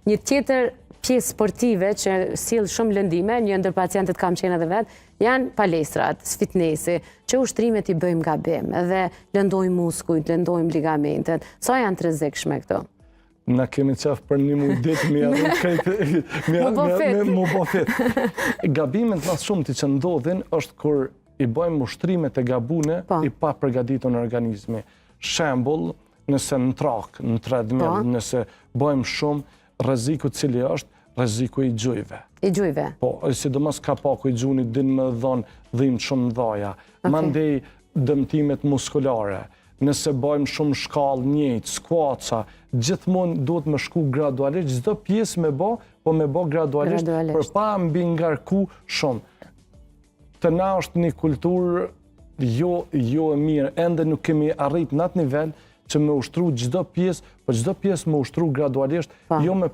Një tjetër pjesë sportive që sjell shumë lëndime, një ndër pacientët kam qenë edhe vetë, janë palestrat, fitnesi, që ushtrimet i bëjmë gabim, edhe lëndojmë muskujt, lëndojmë ligamentet. Sa janë të rrezikshme këto? Na kemi qef për një mundit më bo fit. Gabimet mas shumë të që ndodhin është kur i bëjmë ushtrimet e gabune i pa përgatitur në organizmi. Shembull, nëse në trak, në treadmill, nëse bëjmë shumë, rreziku cili është rreziku i gjujve. I gjujve? Po, sidomos kapaku i gjunit din me dhonë dhimbje shumë dhaja. Mandej dëmtimet muskulare. Nëse bëjmë shumë shkallë njëjtë, skuaca, gjithmonë duhet me shku gradualisht, çdo pjesë me bë, po me bë gradualisht, për pa mbi ngarku shumë. Të na është një kulturë jo e mirë, ende nuk kemi arrit në atë nivel që me ushtru çdo pjesë, po çdo pjesë me ushtru gradualisht, jo me